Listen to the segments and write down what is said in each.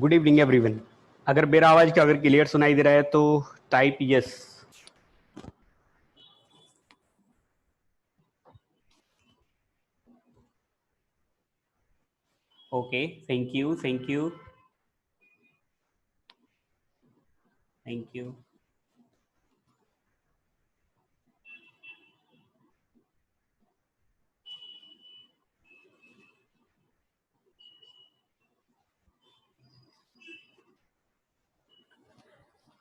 Good evening everyone. अगर मेरा आवाज का अगर क्लियर सुनाई दे रहा है तो type yes. Okay, thank you thank you thank you.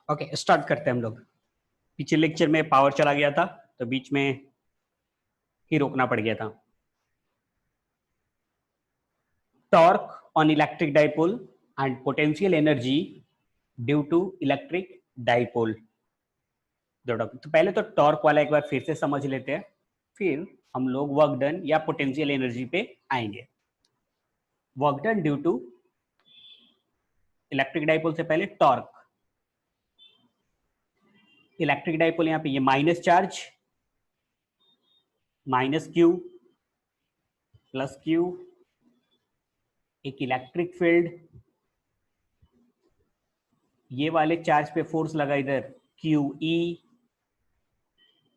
Okay, start करते हैं हम लोग। पिछले लेक्चर में पावर चला गया था तो बीच में ही रोकना पड़ गया था। Torque on electric dipole and potential energy due to electric dipole. तो पहले तो टॉर्क वाला एक बार फिर से समझ लेते हैं, फिर हम लोग वर्क डन या पोटेंशियल एनर्जी पे आएंगे। Work done due to electric dipole से पहले टॉर्क। इलेक्ट्रिक डाइपोल यहाँ पे ये minus charge, minus Q plus Q, एक इलेक्ट्रिक फील्ड, ये वाले चार्ज पे फोर्स लगा इधर क्यू ई,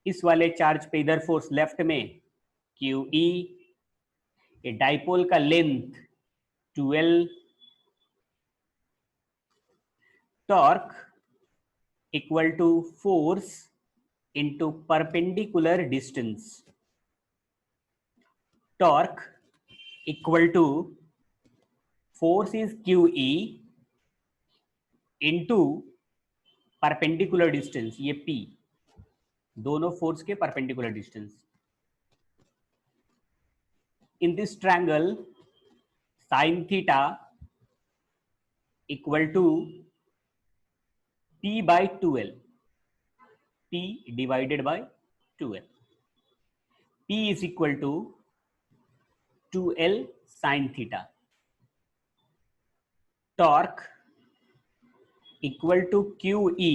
इस वाले चार्ज पे इधर फोर्स लेफ्ट में क्यू ई, ये डाइपोल का length 12, torque equal to force into perpendicular distance. Torque equal to force is Q E into perpendicular distance, ये P, दोनों फोर्स के perpendicular distance. In this triangle sine theta equal to P by 2L, P divided by 2L, P is equal to 2L sin theta। Torque equal to Q E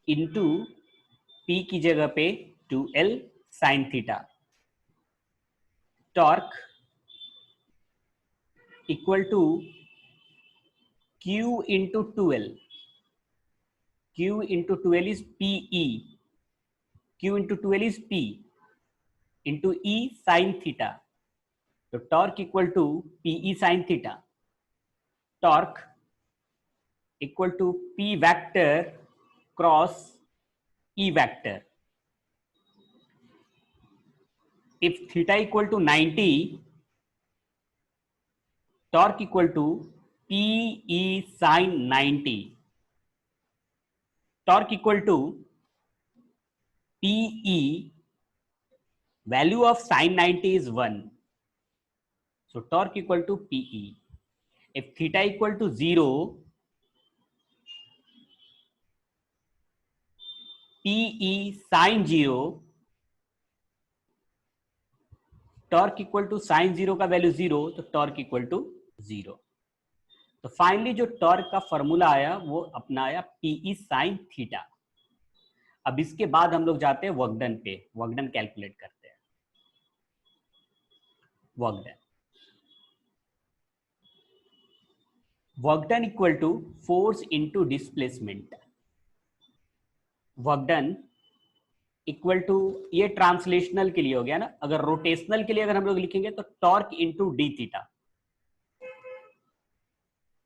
into P की जगह पे 2L sin theta. Torque equal to Q into 2L, Q into 2L is PE, Q into 2L is P into E sin theta. तो torque equal to PE sin theta. Torque equal to P vector cross E vector. If theta equal to 90, torque equal to PE sin 90, torque equal to PE, value of sin 90 is 1, so torque equal to PE। If theta equal to 0, PE sin 0, torque equal to sine 0 का value 0, तो torque equal to 0। तो finally जो torque का formula आया वो अपना आया PE sin theta. अब इसके बाद हम लोग जाते हैं वर्कडन पे, वर्कडन कैलकुलेट करते हैं। Work done equal to force into displacement. Work done equal to, ये ट्रांसलेशनल के लिए हो गया ना, अगर रोटेशनल के लिए अगर हम लोग लिखेंगे तो टॉर्क इंटू डी थीटा।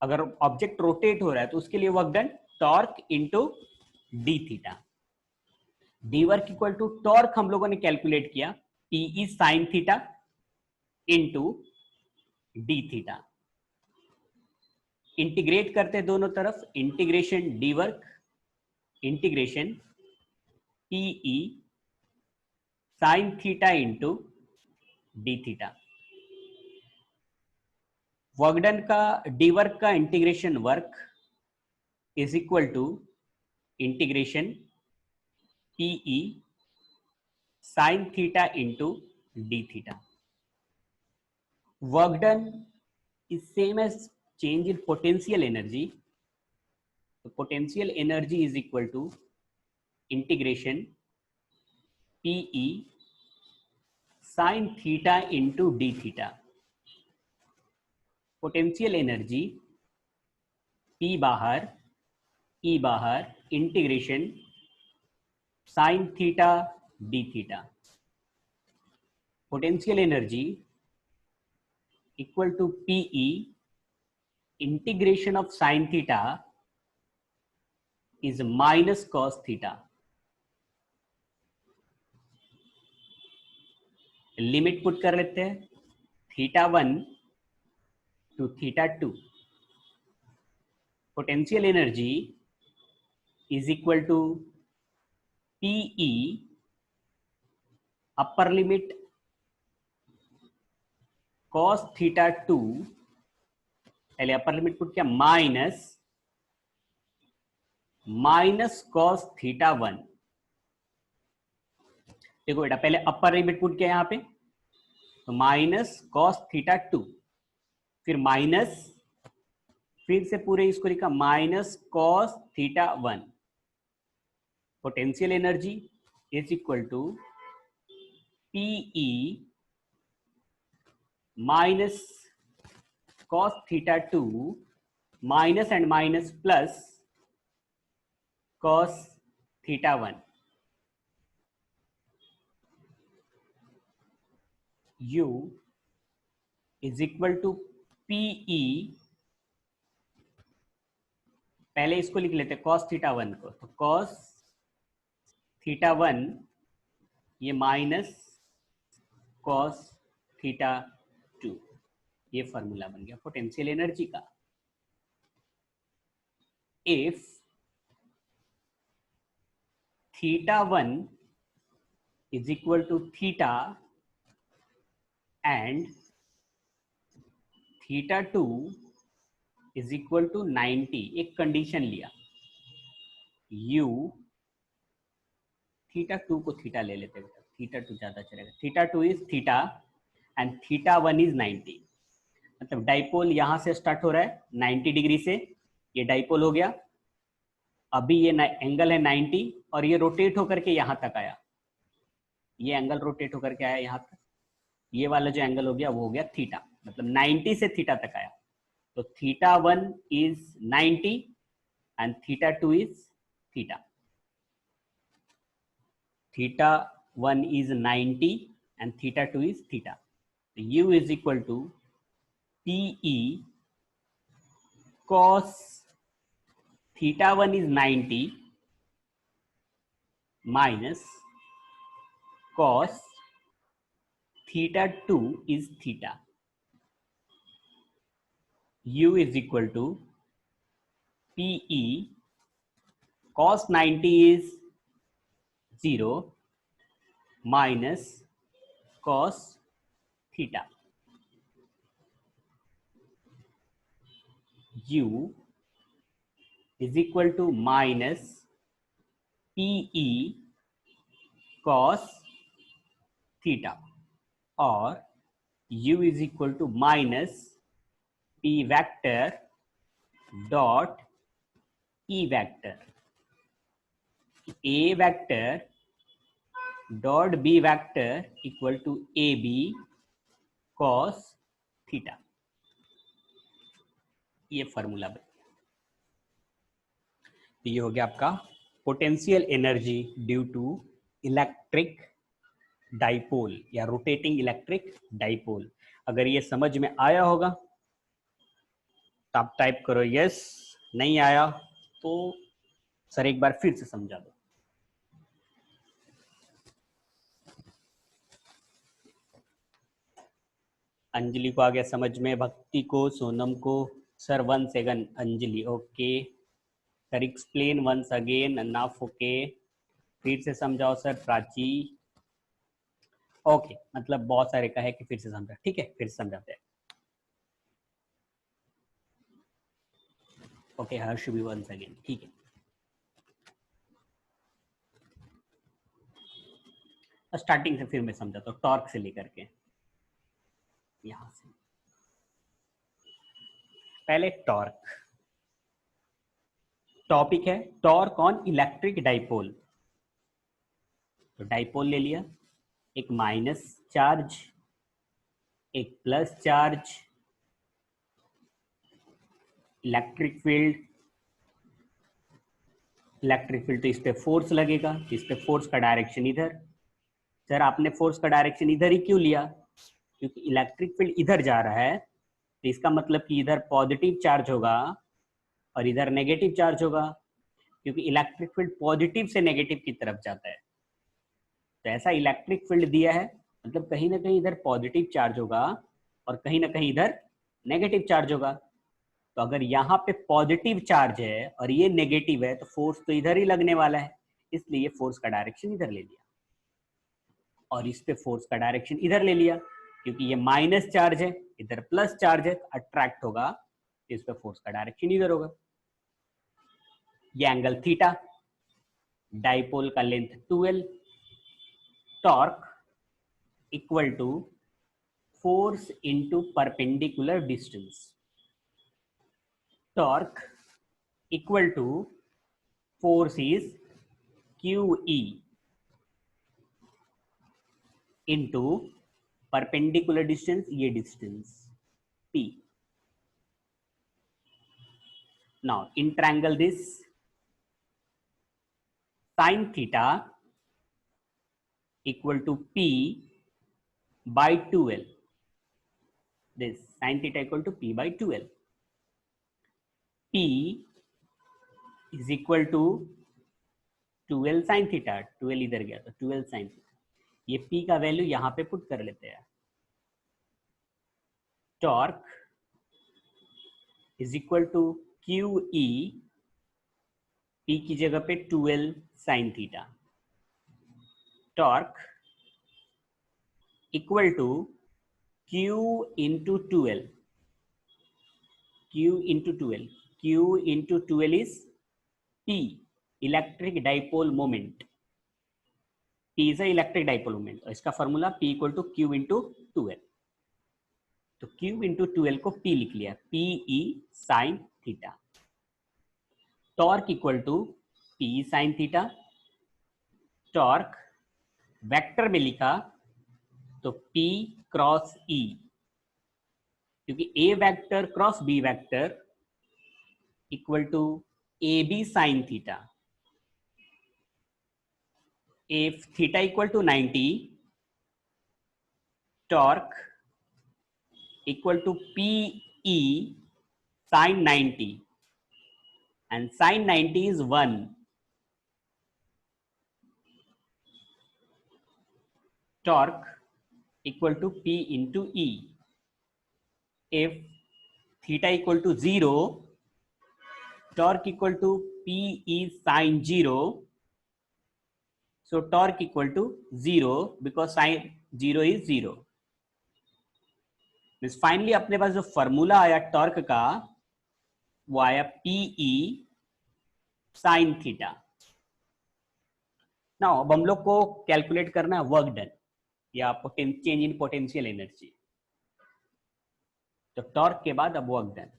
अगर ऑब्जेक्ट रोटेट हो रहा है तो उसके लिए work done torque into D theta. D work equal to torque हम लोगों ने कैलकुलेट किया PE sine theta into D theta. Integrate करते दोनों तरफ, integration D work integration PE sine theta into D theta. Work done का D work का integration work is equal to integration PE sine theta into D theta. Work done is same as change in potential energy. So potential energy is equal to integration PE sin theta into d theta. Potential energy P बाहर, E बाहर, integration sine theta D theta, potential energy equal to PE integration of sine theta is minus cos theta. Limit put कर लेते हैं, θ1 to θ2, potential energy is equal to PE upper limit cos θ2, पहले अपर limit put किया, minus cos θ1। देखो बेटा पहले अपर limit put किया यहां पे, तो माइनस कॉस θ2, फिर माइनस, फिर से पूरे इसको लिखा minus cos θ1। Potential energy is equal to PE minus cos θ2 minus and minus plus cos θ1। U is equal to PE, पहले इसको लिख लेते हैं cos θ1 को, तो cos θ1 ये माइनस cos θ2, ये फॉर्मूला बन गया पोटेंशियल एनर्जी का। If θ1 is equal to theta and θ2 is equal to 90, एक कंडीशन लिया, u θ2 को थीटा ले लेते हैं, θ2 ज्यादा चलेगा, θ2 इज थीटा एंड θ1 इज 90। मतलब डाइपोल यहां से स्टार्ट हो रहा है 90 डिग्री से, ये डाइपोल हो गया, अभी ये एंगल है 90 और ये रोटेट होकर के यहां तक आया, ये एंगल रोटेट होकर के आया यहां तक, ये वाला जो एंगल हो गया वो हो गया थीटा, मतलब 90 से थीटा तक आया, तो θ1 is 90 and θ2 is theta. θ1 is 90 and θ2 is theta. U is equal to PE cos θ1 is 90 minus cos θ2 is theta. U is equal to PE cos 90 is 0 minus cos theta. U is equal to minus PE cos theta, or U is equal to minus P vector dot E vector. A vector dot B vector equal to AB cos theta, ये formula बन। तो ये हो गया आपका potential energy due to electric dipole या rotating electric dipole. अगर ये समझ में आया होगा तो आप टाइप करो यस, नहीं आया तो सर एक बार फिर से समझा दो। अंजलि को आ गया समझ में, भक्ति को, सोनम को, sir 1 second Anjali, okay sir explain once again, अनाफ ओके, फिर से समझाओ सर प्राची, ओके मतलब बहुत सारे का है कि फिर से समझा, ठीक है फिर से समझाते हैं, ओके हर्ष भी वंस अगेन, ठीक है। स्टार्टिंग से फिर मैं समझाता हूँ, टॉर्क से लेकर के यहां से, पहले टॉर्क, टॉपिक है टॉर्क ऑन इलेक्ट्रिक डाइपोल। तो डाइपोल ले लिया, एक माइनस चार्ज एक plus charge, electric field electric field तो इस पे फोर्स लगेगा, इस पे फोर्स का डायरेक्शन इधर। सर आपने फोर्स का डायरेक्शन इधर ही क्यों लिया? क्योंकि इलेक्ट्रिक फील्ड इधर जा रहा है, तो इसका मतलब कि इधर पॉजिटिव चार्ज होगा और इधर नेगेटिव चार्ज होगा, क्योंकि इलेक्ट्रिक फील्ड पॉजिटिव से नेगेटिव की तरफ जाता है। तो ऐसा इलेक्ट्रिक फील्ड दिया है, मतलब कहीं ना कहीं इधर पॉजिटिव चार्ज होगा और कहीं ना कहीं इधर नेगेटिव चार्ज होगा। तो अगर यहाँ पे पॉजिटिव चार्ज है और ये नेगेटिव है, तो फोर्स तो इधर ही लगने वाला है, इसलिए फोर्स का डायरेक्शन इधर ले लिया। और इस पे फोर्स का डायरेक्शन इधर ले लिया, क्योंकि ये माइनस चार्ज है, इधर प्लस चार्ज है, अट्रैक्ट होगा, तो इस पे फोर्स का डायरेक्शन इधर होगा। ये एंगल थीटा, डाइपोल का length 12, torque equal to force into perpendicular distance. Torque equal to force is QE into perpendicular distance, ये distance P. Now intertangle this. Sin theta equal to P by 2L. This sin theta equal to P by 2L. P is equal to 2L sin theta. 2L इधर गया तो 2L sin theta. ये P का value यहां पे put कर लेते हैं. Torque is equal to QE, P की जगह पे 2L sin theta. Torque equal to Q into 2L. Q into 2L. Q into 2L is P, electric dipole moment. P is a electric dipole moment. इसका formula P equal to Q into 2L. तो Q into 2L को P लिख लिया, PE sin theta. Torque equal to P sin theta. Torque vector में लिखा तो P cross E, क्योंकि A vector cross B vector equal to AB sin theta. If theta equal to 90, torque equal to PE sin 90, and sin 90 is 1. Torque equal to P into E. If theta equal to 0, torque equal to PE sin 0. So torque equal to 0 because sin 0 is 0. Means finally अपने पास जो formula आया torque का वो आया PE sin theta. Now अब हम लोग को कैलकुलेट करना है वर्क डन या चेंज इन पोटेंशियल एनर्जी. तो टॉर्क के बाद अब work done.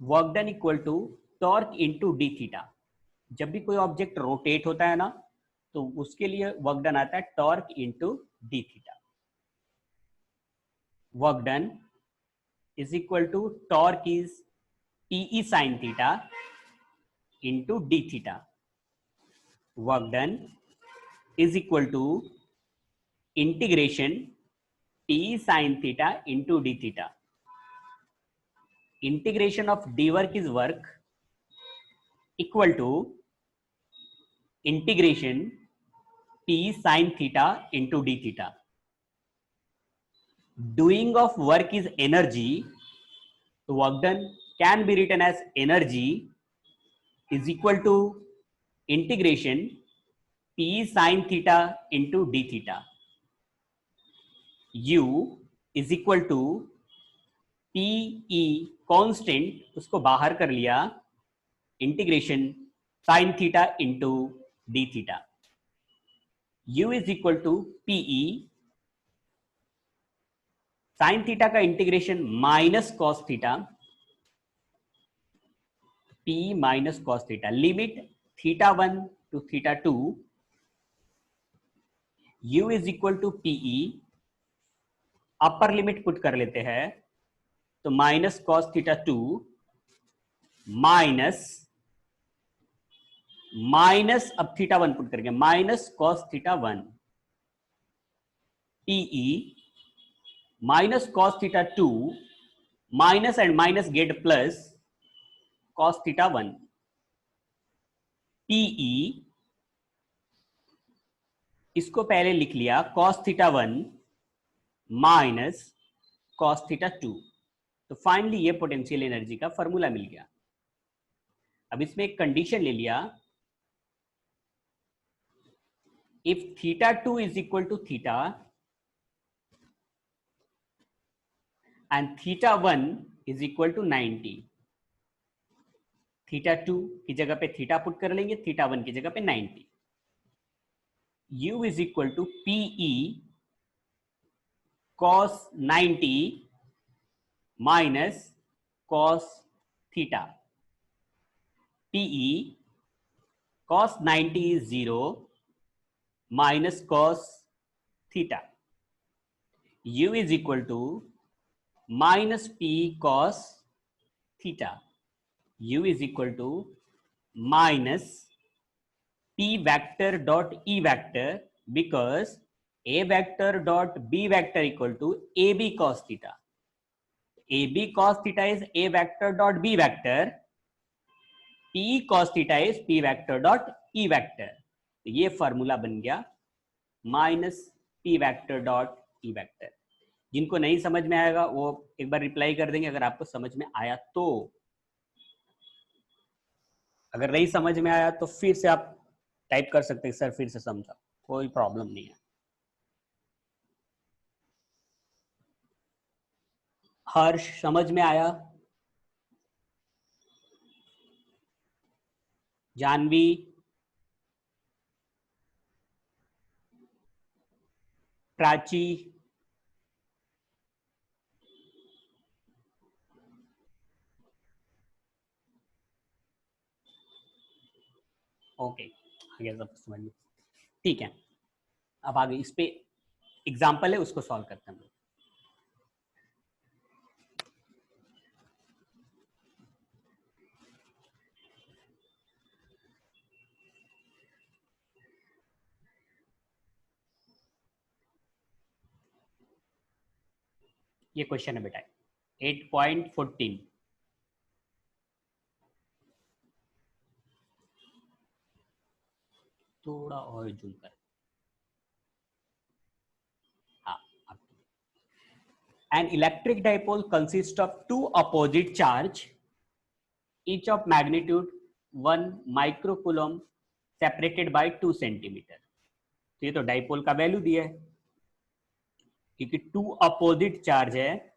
Work done equal to torque into D theta. जब भी कोई ऑब्जेक्ट रोटेट होता है ना, तो उसके लिए वर्क डन आता है torque into D theta. Work done is equal to torque is PE sin theta into D theta. Work done is equal to integration PE sin theta into D theta. Integration of d work is work equal to integration P sin theta into d theta. Doing of work is energy. So work done can be written as energy is equal to integration P sin theta into d theta. U is equal to PE constant, उसको बाहर कर लिया, integration sine theta into D theta. U is equal to PE sine theta का integration minus cos theta, PE minus cos theta. Limit theta 1 to theta 2. U is equal to PE, upper limit put कर लेते हैं तो minus cos theta 2 minus अब theta 1 put करेंगे, minus cos theta 1 टीई minus cos theta 2 minus and minus get plus cos theta 1 टीई, इसको पहले लिख लिया cos theta 1 minus cos theta 2। तो फाइनली ये पोटेंशियल एनर्जी का फॉर्मूला मिल गया। अब इसमें एक कंडीशन ले लिया, if theta 2 is equal to theta and theta 1 is equal to 90, theta 2 की जगह पे थीटा पुट कर लेंगे, थीटा 1 की जगह पे 90, u is equal to PE cos 90 minus cos theta, PE cos 90 is 0 minus cos theta, u is equal to minus P cos theta, u is equal to minus P vector dot E vector, because A vector dot B vector equal to AB cos theta. AB cos theta is A vector dot B vector, P cos theta is P vector dot E vector. तो ये formula बन गया minus P vector dot E vector। जिनको नहीं समझ में आएगा वो एक बार रिप्लाई कर देंगे अगर आपको समझ में आया तो, अगर नहीं समझ में आया तो फिर से आप टाइप कर सकते हैं, सर फिर से समझा, कोई प्रॉब्लम नहीं है। हर्ष समझ में आया? जानवी, प्राची, ओके, आगे सब समझ में, ठीक है। अब आगे इस पे एग्जाम्पल है उसको सॉल्व करते हैं। ये क्वेश्चन है बेटा 8.14, थोड़ा और जूम कर, हाँ। An electric dipole consists of two opposite charge, each of magnitude 1 microcoulomb, separated by 2 centimeter। तो ये तो डाइपोल का वैल्यू दिया है, क्योंकि टू अपोजिट चार्ज है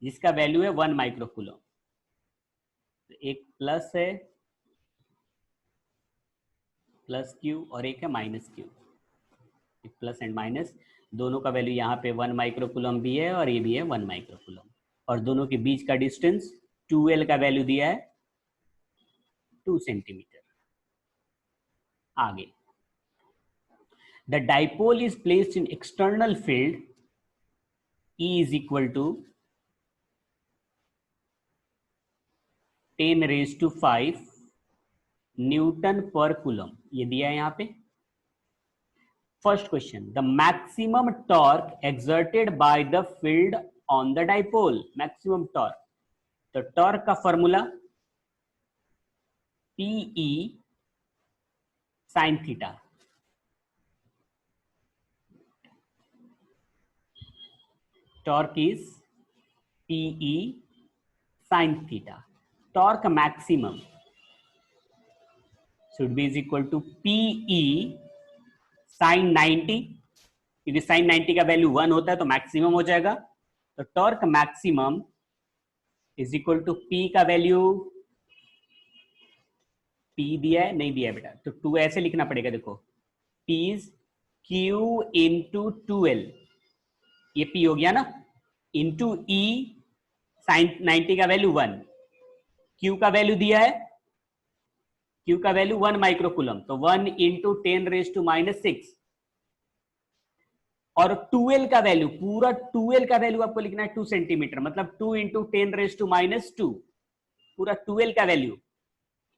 जिसका वैल्यू है 1 माइक्रोकूलम। तो एक प्लस है, प्लस क्यू, और एक है minus Q. Plus and minus दोनों का वैल्यू यहाँ पे 1 माइक्रोकूलम भी है और ये भी है 1 माइक्रोकूलम, और दोनों के बीच का डिस्टेंस 2L का वैल्यू दिया है 2 सेंटीमीटर। आगे, the dipole is placed in external field E is equal to 10 raised to 5 Newton पर कूलम, ये दिया है यहाँ पे। First question, the maximum torque exerted by the field on the dipole, maximum torque. तो टॉर्क का formula PE sine theta, torque is PE sin theta, torque maximum should be is equal to PE sin 90, क्योंकि sin 90 का value 1 होता है तो maximum हो जाएगा। तो torque maximum is equal to P का वैल्यू, P दिया है नहीं दिया है बेटा, तो 2 ऐसे लिखना पड़ेगा, देखो P is Q into 2L, ये P हो गया ना, इंटू E साइन 90 का वैल्यू 1, Q का वैल्यू दिया है, Q का वैल्यू 1 माइक्रोकूलम, तो 1 इंटू 10 रेज टू -6, और 2L का वैल्यू, पूरा 2L का वैल्यू आपको लिखना है 2 सेंटीमीटर, मतलब 2 इंटू 10 रेज टू -2, पूरा 12 का वैल्यू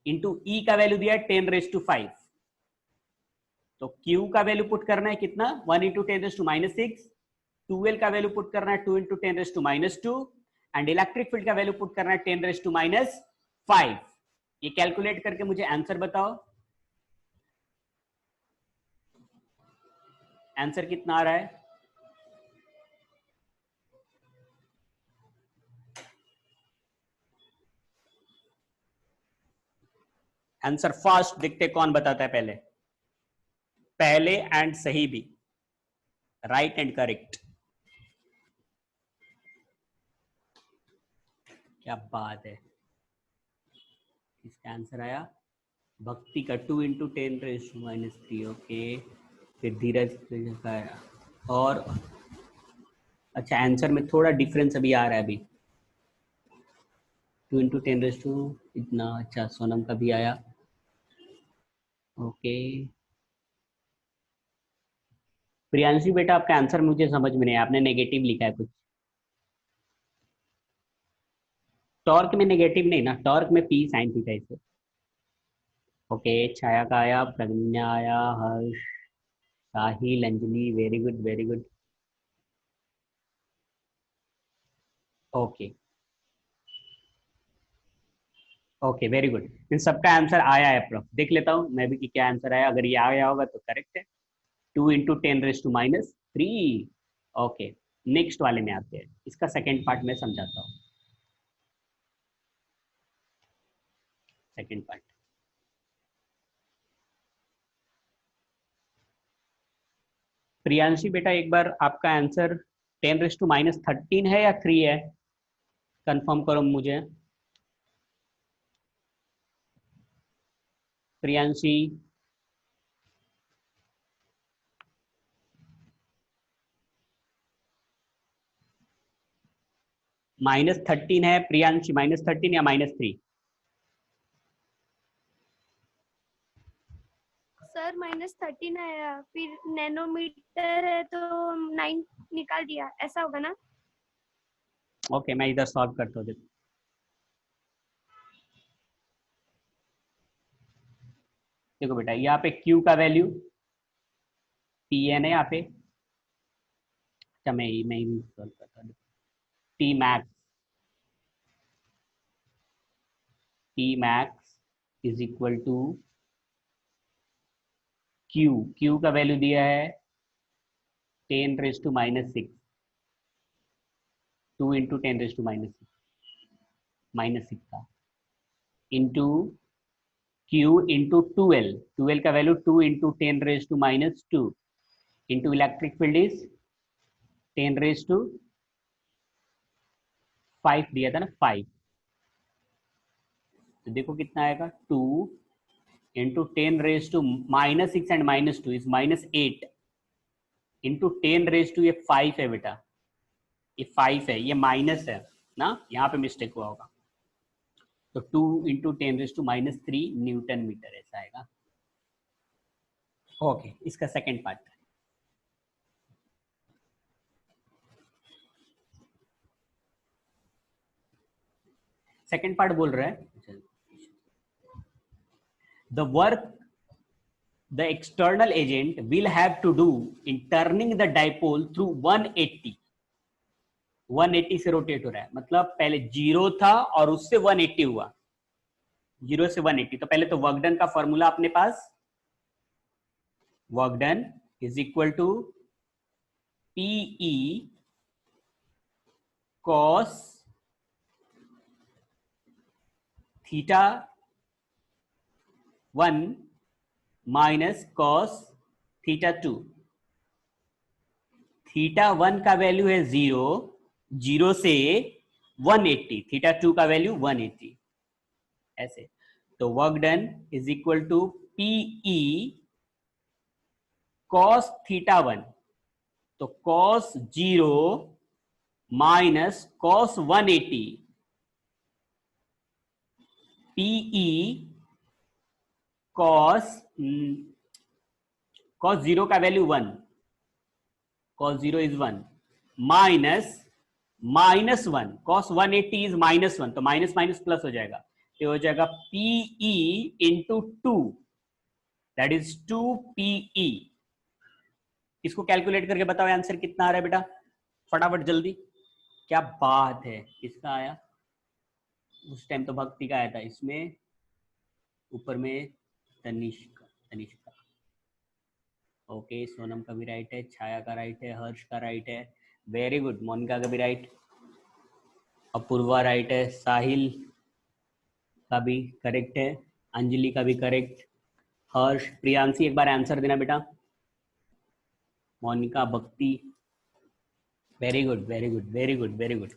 इंटू ई का वैल्यू दिया है 10⁵ तो Q का वैल्यू पुट करना है कितना 1 इंटू 10⁻⁶, 12 का वैल्यू पुट करना है 2 इंटू 10⁻², एंड इलेक्ट्रिक फील्ड का वैल्यू पुट करना है 10⁻⁵। ये कैलकुलेट करके मुझे आंसर बताओ, आंसर कितना आ रहा है? आंसर फास्ट देखते कौन बताता है पहले, पहले एंड सही भी, राइट एंड करेक्ट। क्या बात है, इसका आंसर आया भक्ति का 2 इंटू 10⁻⁻3। ओके, फिर धीरज का आया, और अच्छा आंसर में थोड़ा डिफरेंस अभी आ रहा है, अभी 2 इंटू 10⁻, इतना। अच्छा सोनम का भी आया। ओके प्रियांशु बेटा, आपका आंसर मुझे समझ में नहीं आया, आपने नेगेटिव लिखा है कुछ। टॉर्क में नेगेटिव नहीं ना, टॉर्क में पी साइन थीटा इसे। ओके छाया का आया, प्रज्ञा आया, Harsh, Sahil, Anjali, very good very good. Okay okay very good, इन सबका आंसर आया है प्रोफ, देख लेता हूँ मैं भी कि क्या आंसर आया, अगर ये आया होगा तो करेक्ट है। 2 इंटू 10⁻⁻3। ओके नेक्स्ट वाले में आते हैं, इसका सेकेंड पार्ट में समझाता हूँ। सेकेंड पार्ट, प्रियांशी बेटा एक बार आपका आंसर 10⁻⁻13 है या 3 है, कंफर्म करो मुझे। प्रियांशी -13 है, प्रियांशी -13 या -3? सर -13 आया, फिर नैनोमीटर है तो 9 निकाल दिया, ऐसा होगा ना? ओके मैं इधर सॉल्व करता हूँ, देखो बेटा यहाँ पे Q का वैल्यू Pn है यहाँ पे। अच्छा मैं ही सॉल्व करता हूँ। T max is equal to Q का वैल्यू दिया है 10⁻⁻6, 2 इंटू 10⁻⁻6 का इंटू Q इंटू 12 का value 2 into 10⁻² into electric field is 10⁵ दिया था ना 5, तो देखो कितना आएगा 2 इंटू 10⁻⁻6 एंड -2 इज -8 इंटू 10⁻, ये 5 है बेटा, ये 5 है, ये माइनस है ना, यहाँ पे मिस्टेक हुआ होगा, तो 2 इंटू 10⁻³ न्यूटन मीटर ऐसा आएगा। ओके इसका सेकेंड पार्ट, सेकेंड पार्ट बोल रहा है the work the external agent will have to do in turning the dipole through 180 से रोटेट हो रहा है, मतलब पहले 0 था और उससे 180 हुआ, 0 से 180, तो पहले तो वर्क डन का फॉर्मूला अपने पास, work done is equal to PE cos theta 1 minus cos theta 2। Theta 1 का वैल्यू है 0, 0 से 180, थीटा 2 का वैल्यू 180 ऐसे, तो work done is equal to PE cos theta 1, तो cos 0 minus cos 180 PE cos 0 का value 1, cos 0 is 1 minus -1, cos 180 is -1, तो minus minus plus हो जाएगा, तो हो जाएगा Pe into 2, that is 2Pe। इसको कैलकुलेट करके बताओ आंसर कितना आ रहा है बेटा, फटाफट जल्दी। क्या बात है, किसका आया? उस टाइम तो भक्ति का आया था, इसमें ऊपर में तनिष्का, तनिष्का। ओके, सोनम का भी राइट है, छाया का राइट है, हर्ष का राइट है, वेरी गुड। मोनिका का भी राइट, अपूर्वा राइट है, साहिल का भी करेक्ट है, अंजलि का भी करेक्ट, हर्ष, प्रियांशी एक बार आंसर देना बेटा, मोनिका, भक्ति, very good very good very good very good.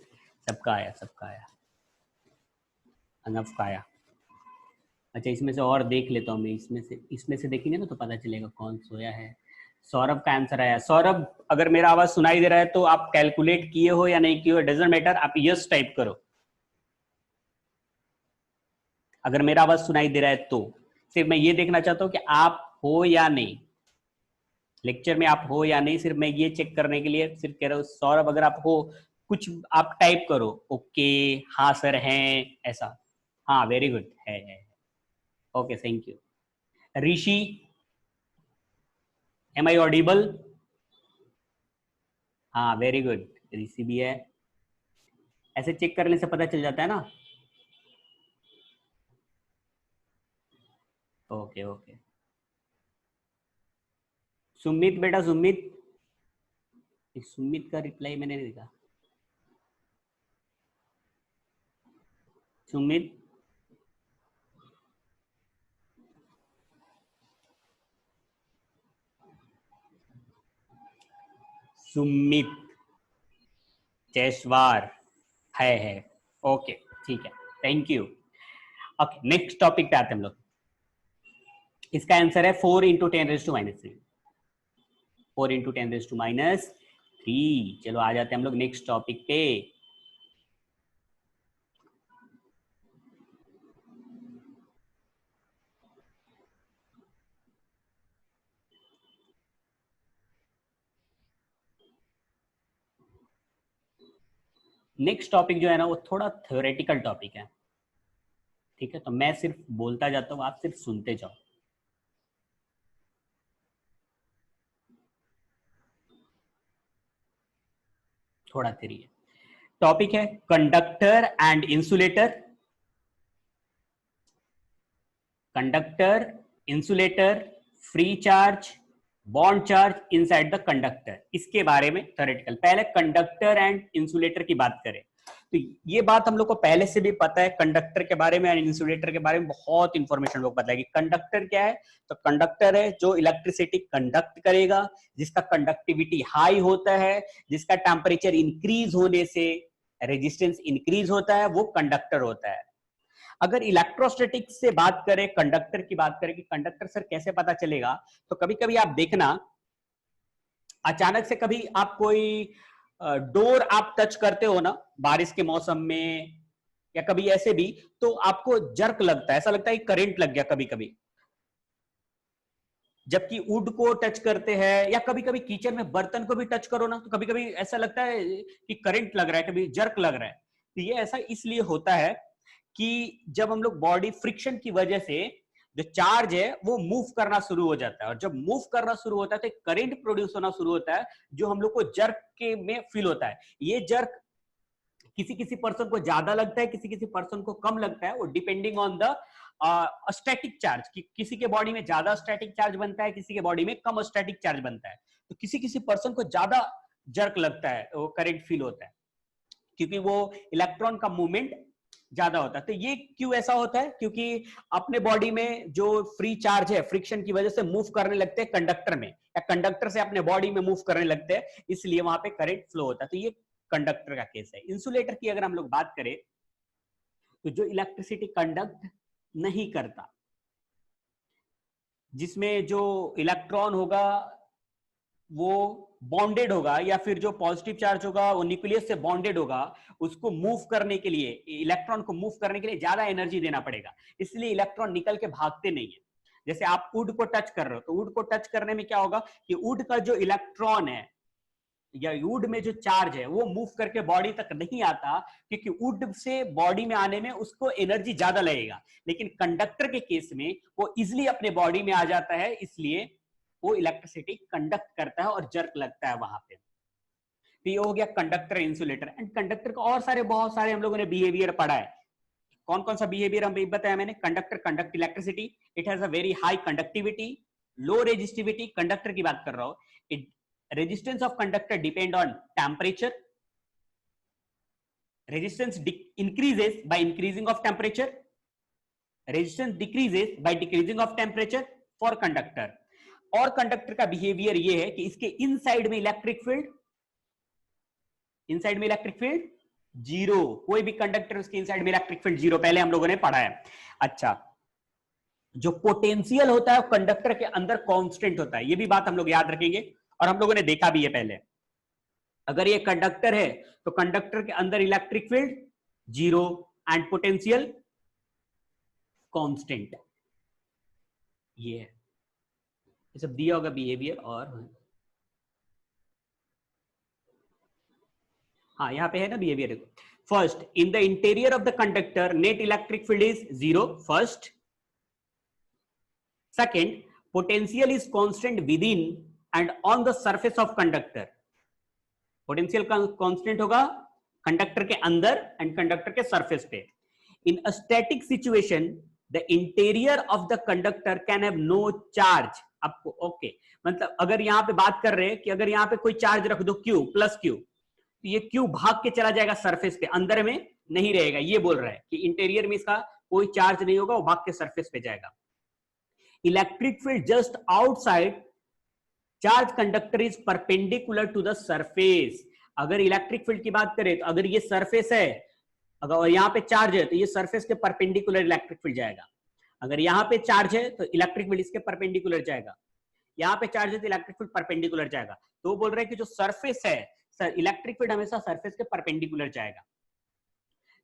सबका आया, सबका आया, अनफ का आया। अच्छा, इसमें से और देख लेता हूँ मैं, इसमें से देखेंगे ना तो पता चलेगा कौन सोया है। सौरभ का आंसर आया। सौरभ, अगर मेरा आवाज सुनाई दे रहा है तो आप कैलकुलेट किए हो या नहीं किए हो, डजंट मैटर, आप यस टाइप करो अगर मेरा आवाज सुनाई दे रहा है तो। सिर्फ मैं ये देखना चाहता हूँ कि आप हो या नहीं, लेक्चर में आप हो या नहीं, सिर्फ मैं ये चेक करने के लिए सिर्फ कह रहा हूँ। सौरभ, अगर आप हो, कुछ आप टाइप करो, ओके, हाँ सर हैं, ऐसा। हाँ, वेरी गुड, है। Okay, thank you. Rishi, am I audible? हाँ, वेरी गुड, ऋषि भी है। ऐसे चेक करने से पता चल जाता है ना। Okay okay. सुमित बेटा, सुमित, सुमित का रिप्लाई मैंने नहीं देखा। सुमित, सुमित जयसवार है। ओके, ठीक है, thank you. Okay, next topic पे आते हैं हम लोग। इसका आंसर है 4 इंटू 10⁻³ 4 इंटू 10⁻³ चलो आ जाते हैं हम लोग नेक्स्ट टॉपिक पे। नेक्स्ट टॉपिक जो है ना वो थोड़ा थ्योरेटिकल टॉपिक है, ठीक है? तो मैं सिर्फ बोलता जाता हूँ, आप सिर्फ सुनते जाओ। थोड़ा थ्योरी है। टॉपिक है conductor and insulator. Conductor, insulator, free charge, bond charge inside the conductor, इसके बारे में थ्योरेटिकल। पहले कंडक्टर एंड इंसुलेटर की बात करें तो ये बात हम लोग को पहले से भी पता है, कंडक्टर के बारे में और इंसुलेटर के बारे में बहुत इंफॉर्मेशन लोग पता है कि कंडक्टर क्या है। तो कंडक्टर है जो इलेक्ट्रिसिटी कंडक्ट करेगा, जिसका कंडक्टिविटी हाई होता है, जिसका टेम्परेचर इंक्रीज होने से रेजिस्टेंस इंक्रीज होता है, वो कंडक्टर होता है। अगर इलेक्ट्रोस्टैटिक्स से बात करें, कंडक्टर की बात करें कि कंडक्टर सर कैसे पता चलेगा, तो कभी कभी आप देखना, अचानक से कभी आप कोई डोर आप टच करते हो ना बारिश के मौसम में, या कभी ऐसे भी, तो आपको जर्क लगता है, ऐसा लगता है कि करंट लग गया कभी कभी। जबकि वुड को टच करते हैं या कभी कभी किचन में बर्तन को भी टच करो ना तो कभी कभी ऐसा लगता है कि करंट लग रहा है, कभी जर्क लग रहा है। तो ये ऐसा इसलिए होता है कि जब हम लोग बॉडी फ्रिक्शन की वजह से जो चार्ज है वो मूव करना शुरू हो जाता है, और जब मूव करना शुरू होता है तो करंट प्रोड्यूस होना शुरू होता है, जो हम लोग को जर्क के में फील होता है। ये जर्क किसी किसी पर्सन को ज्यादा लगता है, किसी किसी पर्सन को कम लगता है, वो depending on the static charge, किसी के बॉडी में ज्यादा स्टैटिक चार्ज बनता है, किसी के बॉडी में कम स्टैटिक चार्ज बनता है। तो किसी किसी पर्सन को ज्यादा जर्क लगता है, वो करंट फील होता है, क्योंकि वो इलेक्ट्रॉन का मूवमेंट ज्यादा होता है। तो ये क्यों ऐसा होता है? क्योंकि अपने बॉडी में जो फ्री चार्ज है फ्रिक्शन की वजह से मूव करने लगते हैं कंडक्टर में, या कंडक्टर से अपने बॉडी में मूव करने लगते हैं, इसलिए वहां पे करंट फ्लो होता है। तो ये कंडक्टर का केस है। इंसुलेटर की अगर हम लोग बात करें तो जो इलेक्ट्रिसिटी कंडक्ट नहीं करता, जिसमें जो इलेक्ट्रॉन होगा वो बॉन्डेड होगा, या फिर जो पॉजिटिव चार्ज होगा वो न्यूक्लियस से बॉन्डेड होगा, उसको मूव करने के लिए, इलेक्ट्रॉन को मूव करने के लिए ज्यादा एनर्जी देना पड़ेगा, इसलिए इलेक्ट्रॉन निकल के भागते नहीं है। जैसे आप वुड को टच कर रहे हो तो वुड को टच करने में क्या होगा कि वुड का जो इलेक्ट्रॉन है या वुड में जो चार्ज है वो मूव करके बॉडी तक नहीं आता, क्योंकि वुड से बॉडी में आने में उसको एनर्जी ज्यादा लगेगा, लेकिन कंडक्टर के केस में वो इजिली अपने बॉडी में आ जाता है, इसलिए वो इलेक्ट्रिसिटी कंडक्ट करता है और जर्क लगता है वहां पे। तो ये हो गया कंडक्टर इंसुलेटर। एंड कंडक्टर का और सारे बहुत सारे हम लोगों ने बिहेवियर पढ़ा है। कौन कौन सा बिहेवियर हम बताया मैंने? Conductor conduct electricity, it has a very high conductivity, low resistivity, conductor की बात कर रहा हूं। It resistance of conductor depend on temperature, resistance increases by increasing of temperature, resistance decreases by decreasing of temperature for conductor। और conductor का behaviour ये है कि इसके इनसाइड में इलेक्ट्रिक फील्ड, इनसाइड में इलेक्ट्रिक फील्ड जीरो, कोई भी कंडक्टर उसके इनसाइड में इलेक्ट्रिक फील्ड जीरो, पहले हम लोगों ने पढ़ा है। अच्छा, जो पोटेंशियल होता है कंडक्टर के अंदर कांस्टेंट होता है, ये भी बात हम लोग याद रखेंगे और हम लोगों ने देखा भी है पहले। अगर ये कंडक्टर है तो कंडक्टर के अंदर electric field zero and potential constant, ये है, ये सब दिया होगा बिहेवियर। और हाँ, यहां पे है ना behaviour. First, in the interior of the conductor net electric field is zero, first. Second, potential is constant within and on the surface of conductor. Potential constant होगा कंडक्टर के अंदर एंड कंडक्टर के surface पे। In a static situation the interior of the conductor can have no charge. आपको okay, मतलब अगर यहां पे बात कर रहे हैं कि अगर यहां पे कोई चार्ज रख दो Q प्लस Q, तो ये Q भाग के चला जाएगा सरफेस पे, अंदर में नहीं रहेगा। ये बोल रहा है कि इंटीरियर में इसका कोई चार्ज नहीं होगा, वो भाग के सरफेस पे जाएगा। Electric field just outside charge conductor is perpendicular to the surface. अगर इलेक्ट्रिक फील्ड की बात करें तो अगर ये सरफेस है, अगर यहाँ पे चार्ज है तो ये सरफेस के परपेंडिकुलर इलेक्ट्रिक फील्ड जाएगा। अगर यहाँ पे चार्ज है तो इलेक्ट्रिक फील्ड इसके परपेंडिकुलर जाएगा। यहाँ पे चार्ज है तो इलेक्ट्रिक फील्ड परपेंडिकुलर जाएगा। तो वो बोल रहे हैं कि जो सरफेस है, इलेक्ट्रिक फील्ड हमेशा सरफेस के परपेंडिकुलर जाएगा।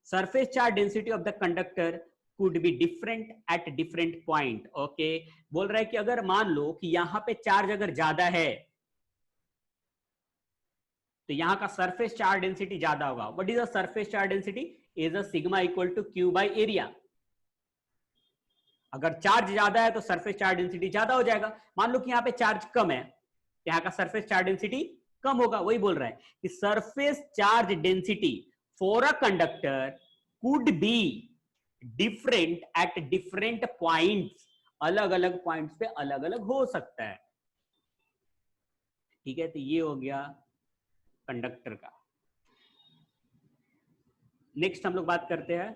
Surface charge density of the conductor could be different at different point। Okay, बोल रहा है कि अगर मान लो कि यहां पे चार्ज अगर ज्यादा है तो यहां का सरफेस चार्ज डेंसिटी ज्यादा होगा। What is the surface charge density? Is a sigma equal to Q by area. अगर चार्ज ज्यादा है तो सरफेस चार्ज डेंसिटी ज्यादा हो जाएगा। मान लो कि यहाँ पे चार्ज कम है, यहाँ का सरफेस चार्ज डेंसिटी कम होगा। वही बोल रहा है कि surface charge density for a conductor could be different at different points. अलग अलग पॉइंट्स पे अलग अलग हो सकता है। ठीक है, तो ये हो गया कंडक्टर का। नेक्स्ट हम लोग बात करते हैं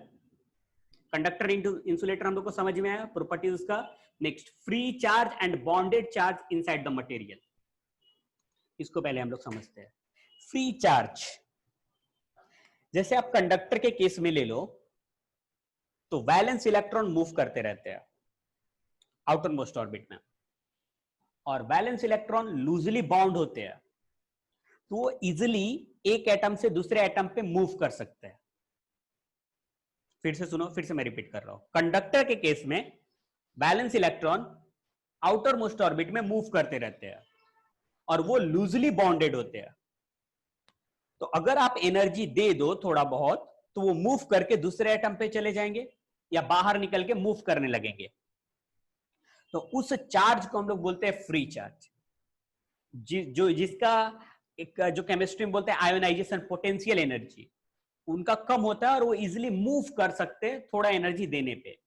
कंडक्टर इंसुलेटर, हम लोग को समझ में आया प्रॉपर्टीज उसका। Next, free charge and bonded charge inside the material. इसको पहले हम लोग समझते हैं। फ्री चार्ज, जैसे आप कंडक्टर के केस में ले लो तो वैलेंस इलेक्ट्रॉन मूव करते रहते हैं आउटर मोस्ट ऑर्बिट में, और वैलेंस इलेक्ट्रॉन लूजली बाउंड होते हैं, तो वो इजिली एक एटम से दूसरे एटम पे मूव कर सकते हैं। फिर से सुनो, फिर से मैं रिपीट कर रहा हूं। कंडक्टर के केस में valence electron outer most orbit में मूव करते रहते हैं और वो लूजली बाउंडेड होते हैं। तो अगर आप एनर्जी दे दो थोड़ा बहुत तो वो मूव करके दूसरे एटम पे चले जाएंगे या बाहर निकल के मूव करने लगेंगे। तो उस चार्ज को हम लोग बोलते हैं फ्री चार्ज, जिसका एक जो केमिस्ट्री में बोलते हैं आयोनाइजेशन पोटेंशियल एनर्जी उनका कम होता है और वो इजिली मूव कर सकते हैं थोड़ा एनर्जी देने पे,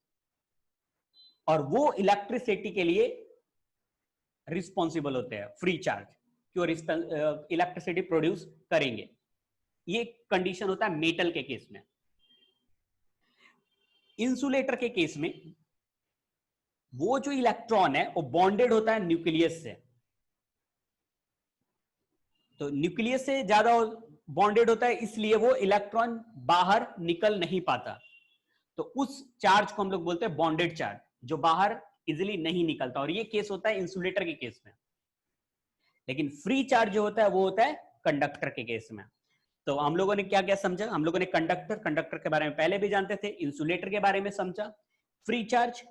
और वो इलेक्ट्रिसिटी के लिए रिस्पॉन्सिबल होते हैं फ्री चार्ज, जो इलेक्ट्रिसिटी प्रोड्यूस करेंगे। ये कंडीशन होता है मेटल के केस में। इंसुलेटर के केस में वो जो इलेक्ट्रॉन है वो बॉन्डेड होता है न्यूक्लियस से, तो न्यूक्लियस से ज्यादा बॉन्डेड होता है, इसलिए वो इलेक्ट्रॉन बाहर निकल नहीं पाता। तो उस चार्ज को हम लोग बोलते हैं बॉन्डेड चार्ज, जो बाहर इजिली नहीं निकलता, और ये केस होता है इंसुलेटर के केस में। लेकिन फ्री चार्ज जो होता है वो होता है कंडक्टर के केस में। तो हम लोगों ने क्या क्या समझा? हम लोगों ने कंडक्टर के बारे में पहले भी जानते थे, इंसुलेटर के बारे में समझा, फ्री चार्ज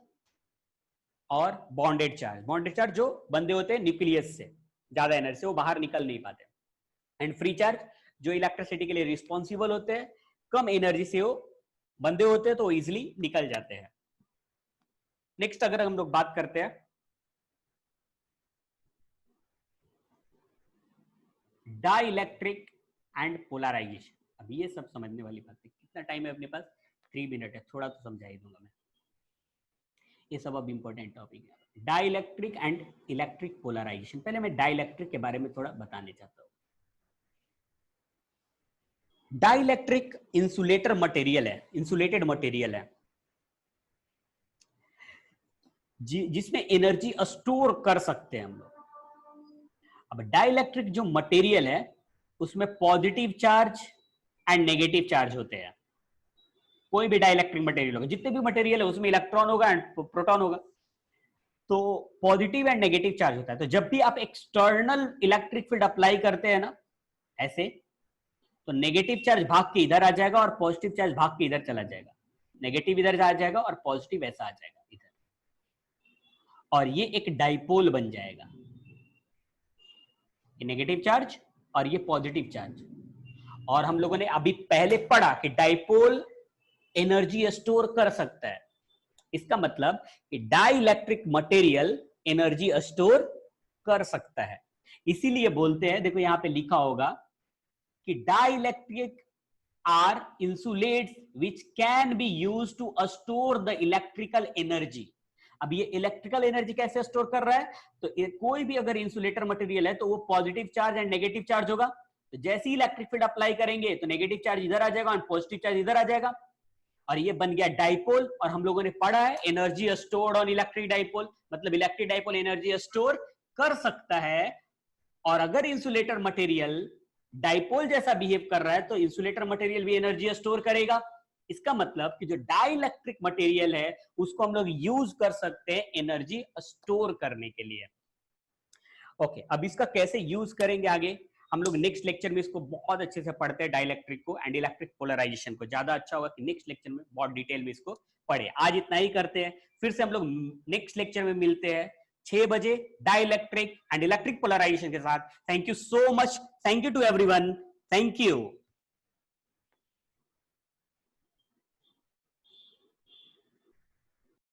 और बॉन्डेड चार्ज। बॉन्डेड चार्ज जो बंधे होते हैं न्यूक्लियस से, ज्यादा एनर्जी से वो बाहर निकल नहीं पाते। एंड फ्री चार्ज जो इलेक्ट्रिसिटी के लिए रिस्पॉन्सिबल होते हैं, कम एनर्जी से वो बंधे होते हैं तो इजिली निकल जाते हैं। नेक्स्ट अगर हम लोग बात करते हैं डाइलेक्ट्रिक एंड पोलराइजेशन। अब ये सब समझने वाली बात है। कितना टाइम है अपने पास? 3 मिनट है, थोड़ा तो समझा ही दूंगा मैं। ये सब अब इंपॉर्टेंट टॉपिक है, डाइलेक्ट्रिक एंड इलेक्ट्रिक पोलराइजेशन। पहले मैं डाइलेक्ट्रिक के बारे में थोड़ा बताने चाहता हूं। डाइलेक्ट्रिक इंसुलेटर मटेरियल है, इंसुलेटेड मटेरियल है जिसमें एनर्जी स्टोर कर सकते हैं हम लोग। अब डाइलेक्ट्रिक जो मटेरियल है उसमें positive charge and negative charge होते हैं। कोई भी डाइलेक्ट्रिक मटेरियल होगा, जितने भी मटेरियल है उसमें इलेक्ट्रॉन होगा एंड प्रोटॉन होगा, तो पॉजिटिव एंड नेगेटिव चार्ज होता है। तो जब भी आप एक्सटर्नल इलेक्ट्रिक फील्ड अप्लाई करते हैं ना ऐसे, तो नेगेटिव चार्ज भाग के इधर आ जाएगा और पॉजिटिव चार्ज भाग के इधर चला जाएगा। नेगेटिव इधर आ जाएगा और पॉजिटिव ऐसा आ जाएगा इधर, और ये एक डाइपोल बन जाएगा। ये नेगेटिव चार्ज और ये पॉजिटिव चार्ज। और हम लोगों ने अभी पहले पढ़ा कि डाइपोल एनर्जी स्टोर कर सकता है। इसका मतलब कि डाइलेक्ट्रिक मटेरियल एनर्जी स्टोर कर सकता है। इसीलिए बोलते हैं, देखो यहां पे लिखा होगा कि dielectric are insulators which can be used to store the electrical energy. अब ये इलेक्ट्रिकल एनर्जी कैसे स्टोर कर रहा है? तो कोई भी अगर इंसुलेटर मटेरियल है तो वो positive charge and negative charge होगा। तो जैसे ही इलेक्ट्रिक फील्ड अप्लाई करेंगे तो नेगेटिव चार्ज इधर आ जाएगा और पॉजिटिव चार्ज इधर आ जाएगा, और ये बन गया डाइपोल। और हम लोगों ने पढ़ा है energy stored on electric dipole, मतलब इलेक्ट्रिक डाइपोल एनर्जी स्टोर कर सकता है। और अगर इंसुलेटर मटेरियल डाइपोल जैसा बिहेव कर रहा है तो इंसुलेटर मटेरियल भी एनर्जी स्टोर करेगा। इसका मतलब कि जो डाइलेक्ट्रिक मटेरियल है उसको हम लोग यूज कर सकते हैं एनर्जी स्टोर करने के लिए। ओके, अब इसका कैसे यूज करेंगे आगे हम लोग नेक्स्ट लेक्चर में इसको बहुत अच्छे से पढ़ते हैं, डाइलेक्ट्रिक को एंड इलेक्ट्रिक पोलराइजेशन को। ज्यादा अच्छा होगा कि नेक्स्ट लेक्चर में बहुत डिटेल में इसको पढ़े। आज इतना ही करते हैं, फिर से हम लोग नेक्स्ट लेक्चर में मिलते हैं 6 बजे डाइलेक्ट्रिक एंड इलेक्ट्रिक पोलराइजेशन के साथ। Thank you so much, thank you to everyone, thank you.